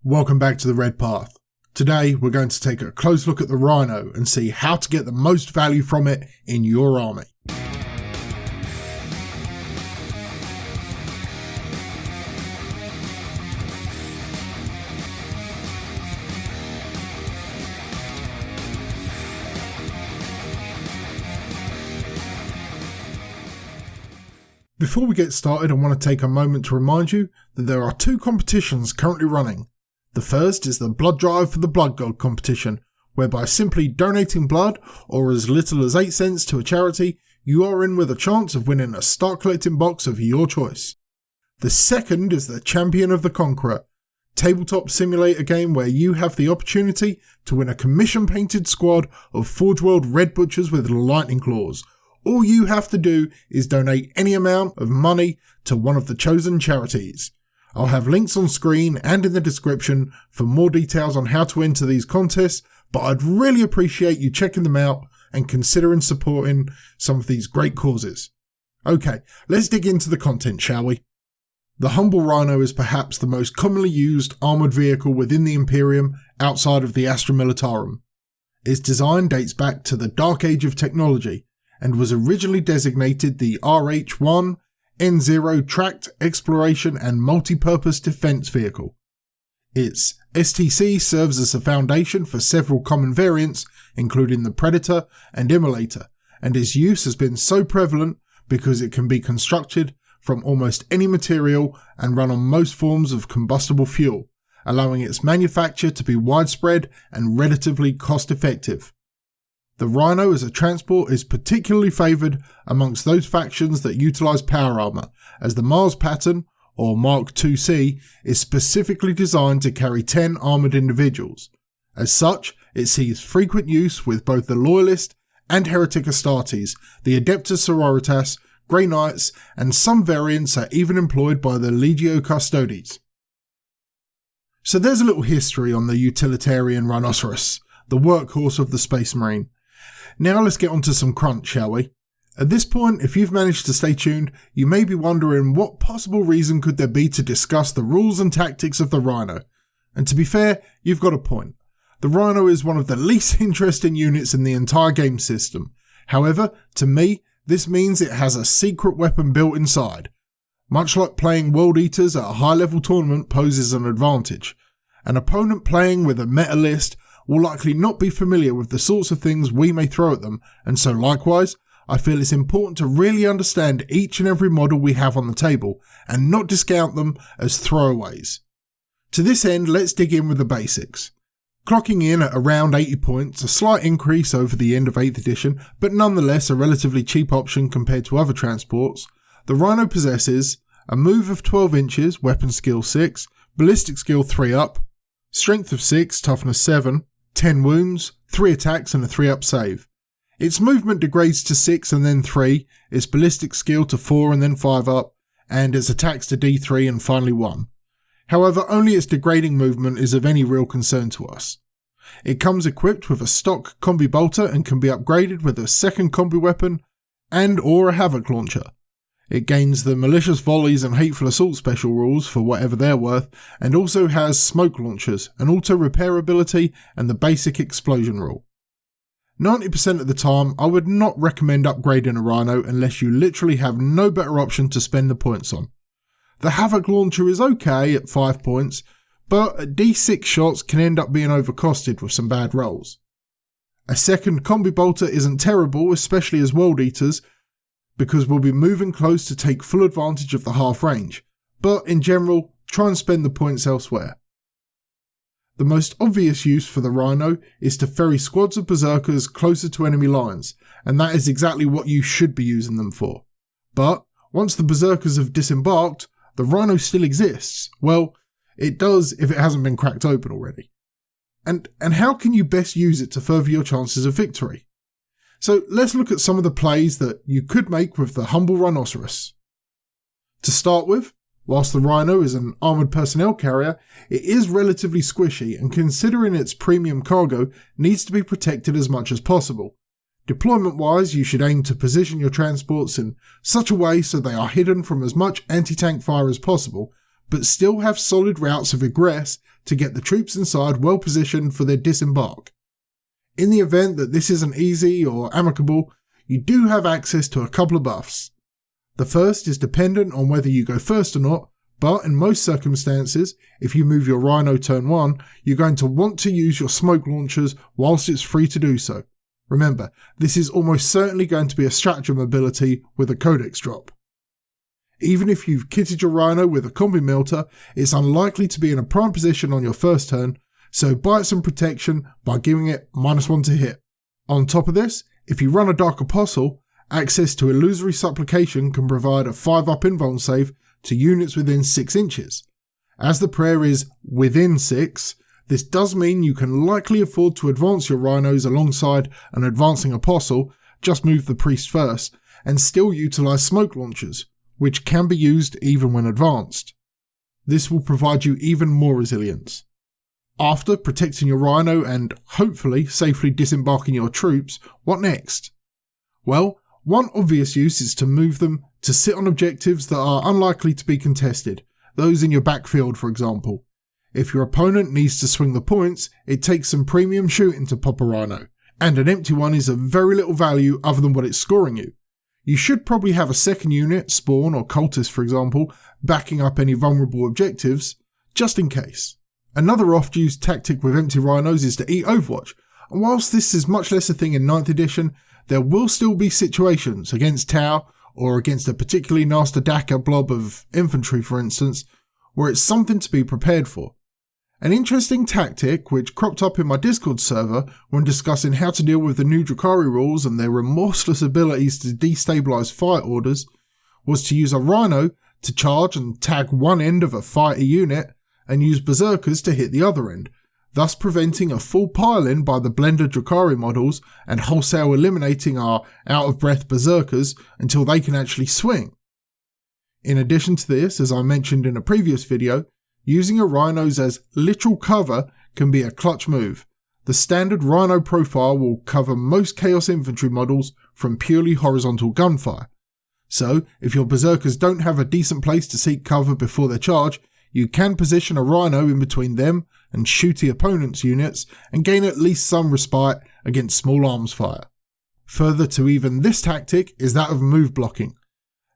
Welcome back to the Red Path. Today we're going to take a close look at the Rhino and see how to get the most value from it in your army. Before we get started, I want to take a moment to remind you that there are two competitions currently running. The first is the Blood Drive for the Blood God competition, whereby simply donating blood, or as little as 8 cents to a charity, you are in with a chance of winning a start collecting box of your choice. The second is the Champion of the Conqueror, tabletop simulator game where you have the opportunity to win a commission painted squad of Forge World Red Butchers with lightning claws. All you have to do is donate any amount of money to one of the chosen charities. I'll have links on screen and in the description for more details on how to enter these contests, but I'd really appreciate you checking them out and considering supporting some of these great causes. Okay, let's dig into the content, shall we? The Humble Rhino is perhaps the most commonly used armoured vehicle within the Imperium outside of the Astra Militarum. Its design dates back to the Dark Age of technology and was originally designated the RH-1 N0 Tracked Exploration and Multi-Purpose Defense Vehicle. Its STC serves as a foundation for several common variants, including the Predator and Immolator, and its use has been so prevalent because it can be constructed from almost any material and run on most forms of combustible fuel, allowing its manufacture to be widespread and relatively cost-effective. The Rhino as a transport is particularly favoured amongst those factions that utilise power armour, as the Mars pattern, or Mark IIC, is specifically designed to carry 10 armoured individuals. As such, it sees frequent use with both the Loyalist and Heretic Astartes, the Adeptus Sororitas, Grey Knights, and some variants are even employed by the Legio Custodes. So there's a little history on the utilitarian rhinoceros, the workhorse of the Space Marine. Now let's get on to some crunch, shall we? At this point, if you've managed to stay tuned, you may be wondering what possible reason could there be to discuss the rules and tactics of the Rhino. And to be fair, you've got a point. The Rhino is one of the least interesting units in the entire game system. However, to me, this means it has a secret weapon built inside. Much like playing World Eaters at a high level tournament poses an advantage. An opponent playing with a meta list will likely not be familiar with the sorts of things we may throw at them, and so likewise, I feel it's important to really understand each and every model we have on the table, and not discount them as throwaways. To this end, let's dig in with the basics. Clocking in at around 80 points, a slight increase over the end of 8th edition, but nonetheless a relatively cheap option compared to other transports, the Rhino possesses a move of 12 inches, weapon skill 6, ballistic skill 3 up, strength of 6, toughness 7, 10 wounds, 3 attacks and a 3 up save. Its movement degrades to 6 and then 3, its ballistic skill to 4 and then 5 up, and its attacks to D3 and finally 1. However, only its degrading movement is of any real concern to us. It comes equipped with a stock combi bolter and can be upgraded with a second combi weapon and or a havoc launcher. It gains the malicious volleys and hateful assault special rules for whatever they're worth, and also has smoke launchers, an auto repair ability, and the basic explosion rule. 90% of the time, I would not recommend upgrading a Rhino unless you literally have no better option to spend the points on. The havoc launcher is okay at 5 points, but D6 shots can end up being overcosted with some bad rolls. A second combi bolter isn't terrible, especially as World Eaters, because we'll be moving close to take full advantage of the half range, but in general, try and spend the points elsewhere. The most obvious use for the Rhino is to ferry squads of berserkers closer to enemy lines, and that is exactly what you should be using them for. But once the berserkers have disembarked, the Rhino still exists. Well, it does if it hasn't been cracked open already. And how can you best use it to further your chances of victory? So let's look at some of the plays that you could make with the Humble Rhinoceros. To start with, whilst the Rhino is an armoured personnel carrier, it is relatively squishy and considering its premium cargo needs to be protected as much as possible. Deployment wise, you should aim to position your transports in such a way so they are hidden from as much anti-tank fire as possible, but still have solid routes of egress to get the troops inside well positioned for their disembark. In the event that this isn't easy or amicable, you do have access to a couple of buffs. The first is dependent on whether you go first or not, but in most circumstances, if you move your Rhino turn 1, you're going to want to use your smoke launchers whilst it's free to do so. Remember, this is almost certainly going to be a stratagem ability with a Codex drop. Even if you've kitted your Rhino with a combi melter, it's unlikely to be in a prime position on your first turn, so buy it some protection by giving it -1 to hit. On top of this, if you run a Dark Apostle, access to Illusory Supplication can provide a 5-up invuln save to units within 6 inches. As the prayer is within 6, this does mean you can likely afford to advance your Rhinos alongside an advancing Apostle, just move the Priest first, and still utilise smoke launchers, which can be used even when advanced. This will provide you even more resilience. After protecting your Rhino and hopefully safely disembarking your troops, what next? Well, one obvious use is to move them to sit on objectives that are unlikely to be contested, those in your backfield for example. If your opponent needs to swing the points, it takes some premium shooting to pop a Rhino, and an empty one is of very little value other than what it's scoring you. You should probably have a second unit, Spawn or Cultist for example, backing up any vulnerable objectives, just in case. Another oft-used tactic with empty Rhinos is to eat Overwatch, and whilst this is much less a thing in 9th edition, there will still be situations against Tau or against a particularly nasty Daka blob of infantry for instance, where it's something to be prepared for. An interesting tactic which cropped up in my Discord server when discussing how to deal with the new Drukhari rules and their remorseless abilities to destabilise fight orders was to use a Rhino to charge and tag one end of a fighter unit and use Berserkers to hit the other end, thus preventing a full pile-in by the Blender Drukhari models and wholesale eliminating our out-of-breath Berserkers until they can actually swing. In addition to this, as I mentioned in a previous video, using a Rhinos as literal cover can be a clutch move. The standard Rhino profile will cover most Chaos Infantry models from purely horizontal gunfire. So, if your Berserkers don't have a decent place to seek cover before their charge, you can position a Rhino in between them and shooty opponent's units and gain at least some respite against small arms fire. Further to even this tactic is that of move blocking.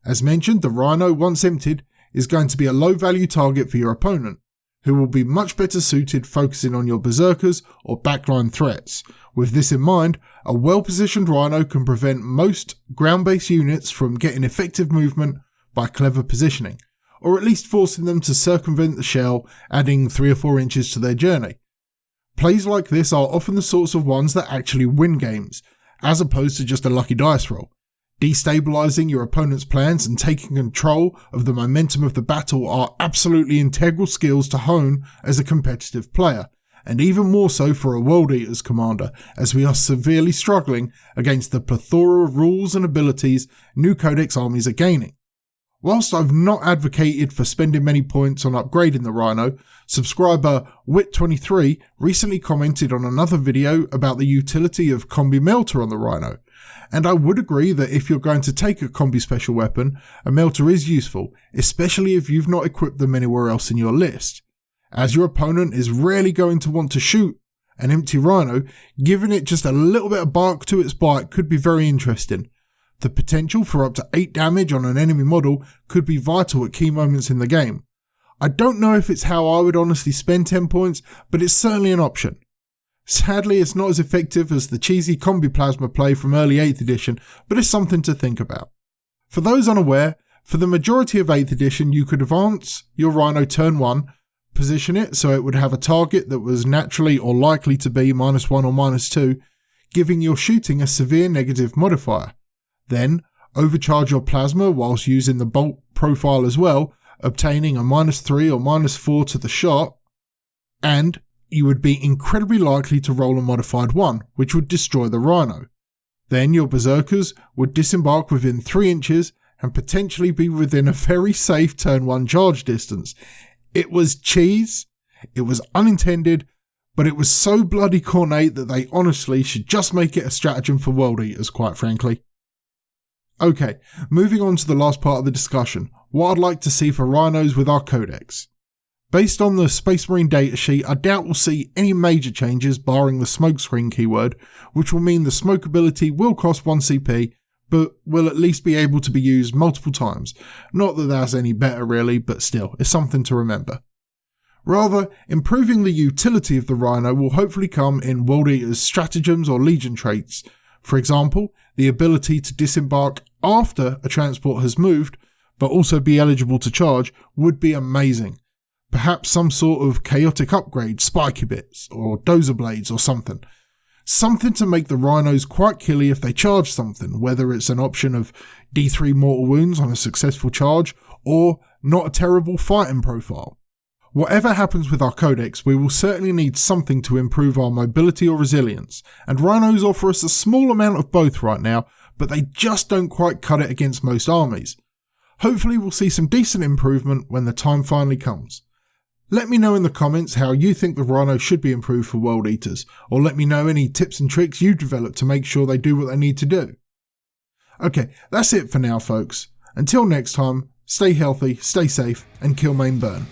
As mentioned, the Rhino, once emptied, is going to be a low value target for your opponent, who will be much better suited focusing on your Berserkers or backline threats. With this in mind, a well positioned Rhino can prevent most ground based units from getting effective movement by clever positioning, or at least forcing them to circumvent the shell, adding 3 or 4 inches to their journey. Plays like this are often the sorts of ones that actually win games, as opposed to just a lucky dice roll. Destabilising your opponent's plans and taking control of the momentum of the battle are absolutely integral skills to hone as a competitive player, and even more so for a World Eaters commander, as we are severely struggling against the plethora of rules and abilities new Codex armies are gaining. Whilst I've not advocated for spending many points on upgrading the Rhino, subscriber Wit23 recently commented on another video about the utility of Combi Melter on the Rhino, and I would agree that if you're going to take a Combi special weapon, a Melter is useful, especially if you've not equipped them anywhere else in your list. As your opponent is rarely going to want to shoot an empty Rhino, giving it just a little bit of bark to its bite could be very interesting. The potential for up to 8 damage on an enemy model could be vital at key moments in the game. I don't know if it's how I would honestly spend 10 points, but it's certainly an option. Sadly, it's not as effective as the cheesy Combi Plasma play from early 8th edition, but it's something to think about. For those unaware, for the majority of 8th edition you could advance your Rhino turn 1, position it so it would have a target that was naturally or likely to be -1 or -2, giving your shooting a severe negative modifier. Then, overcharge your plasma whilst using the bolt profile as well, obtaining a -3 or -4 to the shot, and you would be incredibly likely to roll a modified 1, which would destroy the Rhino. Then your Berserkers would disembark within 3 inches and potentially be within a very safe turn 1 charge distance. It was cheese, it was unintended, but it was so bloody cornate that they honestly should just make it a stratagem for World Eaters, quite frankly. Okay, moving on to the last part of the discussion. what I'd like to see for rhinos with our Codex. Based on the Space Marine datasheet, I doubt we'll see any major changes barring the smokescreen keyword, which will mean the smoke ability will cost 1 CP, but will at least be able to be used multiple times. Not that that's any better really, but still, it's something to remember. Rather, improving the utility of the Rhino will hopefully come in World Eater's stratagems or Legion traits. For example, the ability to disembark after a transport has moved, but also be eligible to charge, would be amazing. Perhaps some sort of chaotic upgrade, spiky bits, or dozer blades or something. Something to make the rhinos quite killy if they charge something, whether it's an option of D3 mortal wounds on a successful charge, or not a terrible fighting profile. Whatever happens with our Codex, we will certainly need something to improve our mobility or resilience, and rhinos offer us a small amount of both right now, but they just don't quite cut it against most armies. Hopefully we'll see some decent improvement when the time finally comes. Let me know in the comments how you think the Rhino should be improved for World Eaters, or let me know any tips and tricks you've developed to make sure they do what they need to do. Okay, that's it for now folks. Until next time, stay healthy, stay safe, and kill main burn.